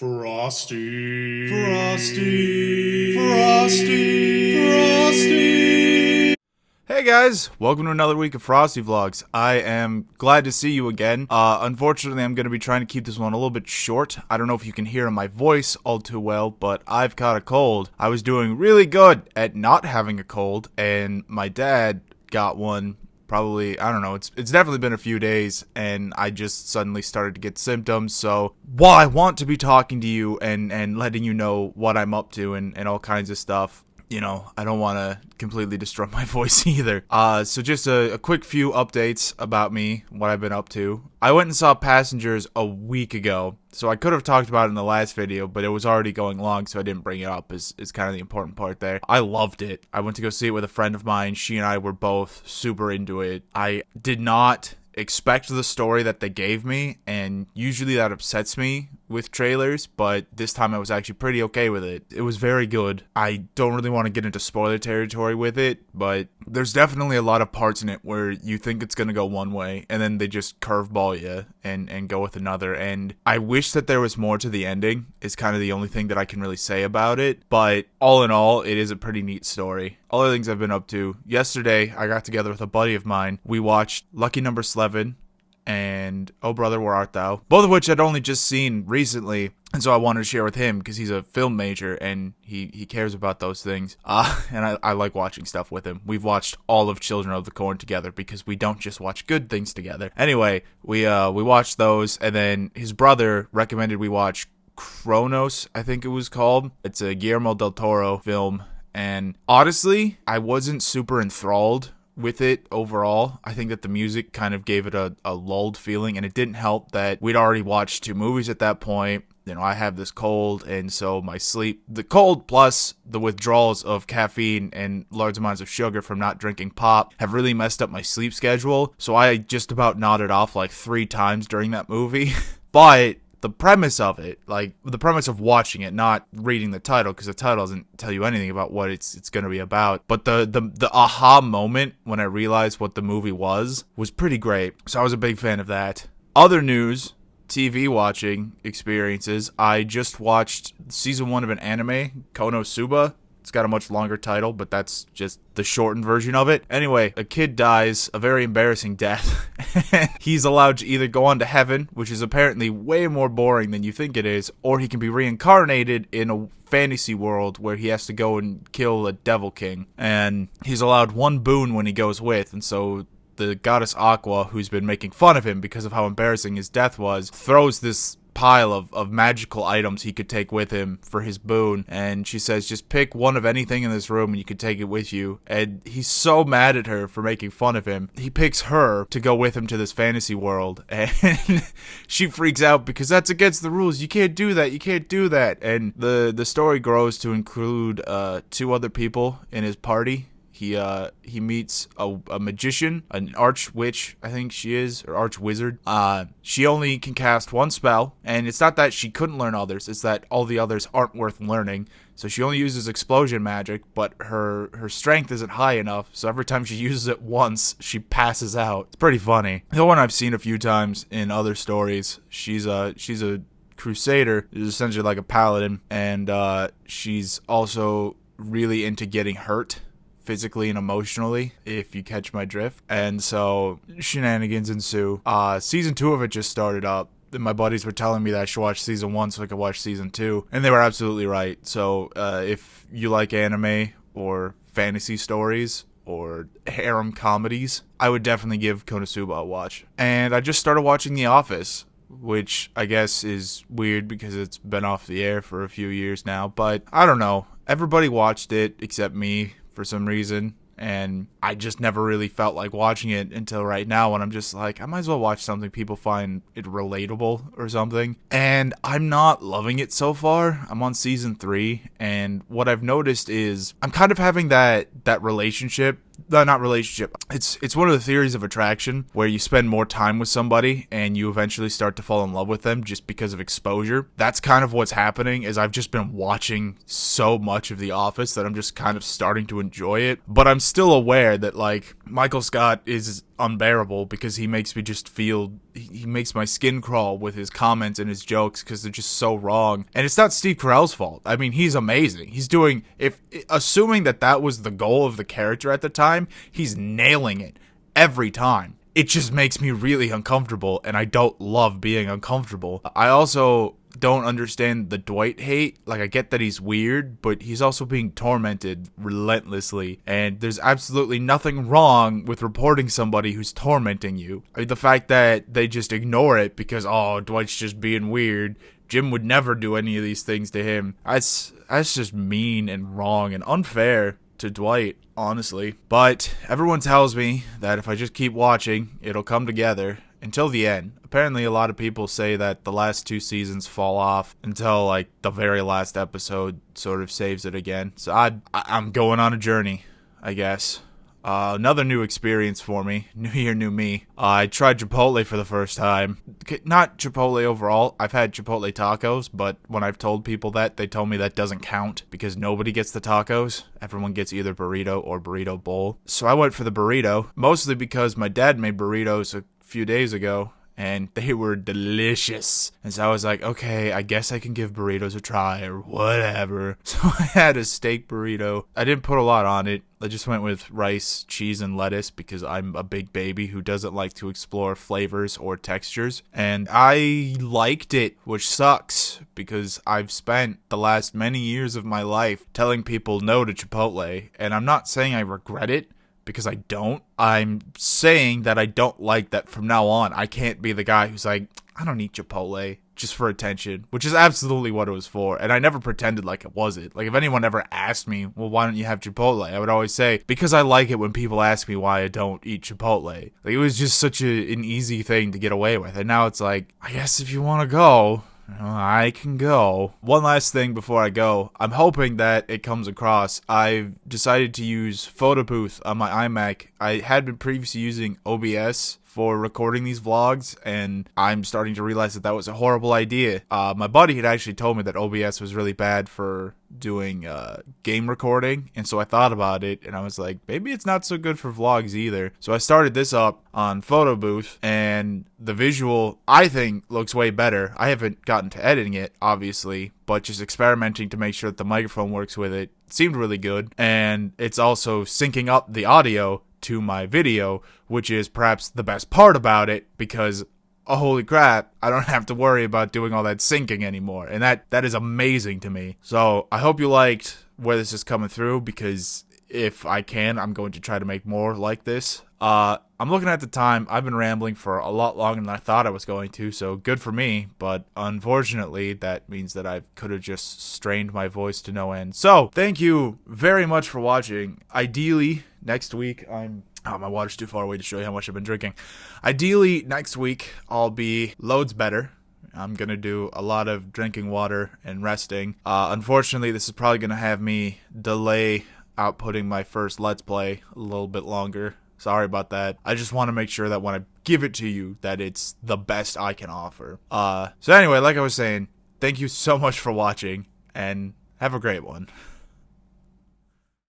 Frosty, Frosty, Frosty, Frosty. Hey guys, welcome to another week of Frosty Vlogs. I am glad to see you again. Unfortunately, I'm going to be trying to keep this one a little bit short. I don't know if you can hear my voice all too well, but I've caught a cold. I was doing really good at not having a cold, and my dad got one. Probably, I don't know, it's definitely been a few days, and I just suddenly started to get symptoms. So while I want to be talking to you and letting you know what I'm up to and all kinds of stuff, you know, I don't want to completely destroy my voice either. So just a quick few updates about me, what I've been up to. I went and saw Passengers a week ago, so I could have talked about it in the last video, but it was already going long, so I didn't bring it up, is kind of the important part there. I loved it. I went to go see it with a friend of mine. She and I were both super into it. I did not expect the story that they gave me, and usually that upsets me with trailers, but this time I was actually pretty okay with it. It was very good. I don't really want to get into spoiler territory with it, but there's definitely a lot of parts in it where you think it's gonna go one way and then they just curveball you and go with another, and I wish that there was more to the ending is kind of the only thing that I can really say about it. But all in all, it is a pretty neat story. Other things I've been up to: yesterday I got together with a buddy of mine. We watched Lucky Number 11 and Oh Brother, Where Art Thou, both of which I'd only just seen recently, and so I wanted to share with him because he's a film major and he cares about those things. And I like watching stuff with him. We've watched all of Children of the Corn together because we don't just watch good things together. Anyway, we watched those, and then his brother recommended we watch Kronos, I think it was called. It's a Guillermo del Toro film, and honestly, I wasn't super enthralled with it overall. I think that the music kind of gave it a lulled feeling, and it didn't help that we'd already watched 2 movies at that point. You know, I have this cold, and so my sleep, the cold plus the withdrawals of caffeine and large amounts of sugar from not drinking pop have really messed up my sleep schedule. So I just about nodded off like 3 times during that movie. But the premise of it, like the premise of watching it, not reading the title, because the title doesn't tell you anything about what it's going to be about, but the aha moment when I realized what the movie was pretty great. So I was a big fan of that. Other news, TV watching experiences. I just watched season 1 of an anime, Konosuba. It's got a much longer title, but that's just the shortened version of it. Anyway, a kid dies a very embarrassing death. He's allowed to either go on to heaven, which is apparently way more boring than you think it is, or he can be reincarnated in a fantasy world where he has to go and kill a devil king. And he's allowed 1 boon when he goes with, and so the goddess Aqua, who's been making fun of him because of how embarrassing his death was, throws this pile of magical items he could take with him for his boon, and she says, just pick one of anything in this room and you can take it with you. And he's so mad at her for making fun of him, he picks her to go with him to this fantasy world, and she freaks out because that's against the rules. You can't do that, you can't do that. And the story grows to include 2 other people in his party. He meets a magician, an arch-witch, I think she is, or arch-wizard. She only can cast 1 spell, and it's not that she couldn't learn others, it's that all the others aren't worth learning. So she only uses explosion magic, but her strength isn't high enough, so every time she uses it once, she passes out. It's pretty funny. The one I've seen a few times in other stories, she's a crusader, is essentially like a paladin, and she's also really into getting hurt physically and emotionally, if you catch my drift. And so shenanigans ensue. Season 2 of it just started up. My buddies were telling me that I should watch season 1 so I could watch season 2, and they were absolutely right. So if you like anime or fantasy stories or harem comedies, I would definitely give Konosuba a watch. And I just started watching The Office, which I guess is weird because it's been off the air for a few years now, but I don't know. Everybody watched it except me for some reason, and I just never really felt like watching it until right now, when I'm just like, I might as well watch something people find it relatable or something. And I'm not loving it so far. I'm on season 3, and what I've noticed is I'm kind of having that relationship. Not relationship. It's one of the theories of attraction, where you spend more time with somebody and you eventually start to fall in love with them just because of exposure. That's kind of what's happening, is I've just been watching so much of The Office that I'm just kind of starting to enjoy it. But I'm still aware that, like, Michael Scott is unbearable because he makes me just feel, he makes my skin crawl with his comments and his jokes because they're just so wrong. And it's not Steve Carell's fault. I mean, he's amazing. He's doing, assuming that was the goal of the character at the time, he's nailing it every time. It just makes me really uncomfortable, and I don't love being uncomfortable. I also don't understand the Dwight hate. Like, I get that he's weird, but he's also being tormented relentlessly, and there's absolutely nothing wrong with reporting somebody who's tormenting you. I mean, the fact that they just ignore it because, oh, Dwight's just being weird, Jim would never do any of these things to him. That's just mean and wrong and unfair to Dwight, honestly. But everyone tells me that if I just keep watching, it'll come together until the end. Apparently, a lot of people say that the last 2 seasons fall off until, like, the very last episode sort of saves it again. So I'm going on a journey, I guess. Another new experience for me. New year, new me. I tried Chipotle for the first time. Not Chipotle overall. I've had Chipotle tacos, but when I've told people that, they told me that doesn't count because nobody gets the tacos. Everyone gets either burrito or burrito bowl. So I went for the burrito, mostly because my dad made burritos a few days ago, and they were delicious. And so I was like, okay, I guess I can give burritos a try or whatever. So I had a steak burrito. I didn't put a lot on it. I just went with rice, cheese, and lettuce because I'm a big baby who doesn't like to explore flavors or textures. And I liked it, which sucks because I've spent the last many years of my life telling people no to Chipotle. And I'm not saying I regret it, because I don't. I'm saying that I don't like that from now on. I can't be the guy who's like, I don't eat Chipotle just for attention, which is absolutely what it was for. And I never pretended like it wasn't. Like, if anyone ever asked me, well, why don't you have Chipotle? I would always say, because I like it when people ask me why I don't eat Chipotle. Like, it was just such an easy thing to get away with. And now it's like, I guess if you want to go, I can go. One last thing before I go. I'm hoping that it comes across. I've decided to use Photo Booth on my iMac. I had been previously using OBS for recording these vlogs, and I'm starting to realize that was a horrible idea. My buddy had actually told me that OBS was really bad for doing game recording, and so I thought about it, and I was like, maybe it's not so good for vlogs either. So I started this up on Photo Booth, and the visual, I think, looks way better. I haven't gotten to editing it, obviously, but just experimenting to make sure that the microphone works with it seemed really good, and it's also syncing up the audio to my video, which is perhaps the best part about it, because oh, holy crap, I don't have to worry about doing all that syncing anymore, and that is amazing to me. So I hope you liked where this is coming through, because if I can, I'm going to try to make more like this. I'm looking at the time. I've been rambling for a lot longer than I thought I was going to, so good for me, but unfortunately, that means that I could have just strained my voice to no end. So, thank you very much for watching. Ideally, next week, oh, my water's too far away to show you how much I've been drinking. Ideally, next week, I'll be loads better. I'm going to do a lot of drinking water and resting. Unfortunately, this is probably going to have me delay outputting my first Let's Play a little bit longer. Sorry about that. I just want to make sure that when I give it to you, that it's the best I can offer. So anyway, like I was saying, thank you so much for watching, and have a great one.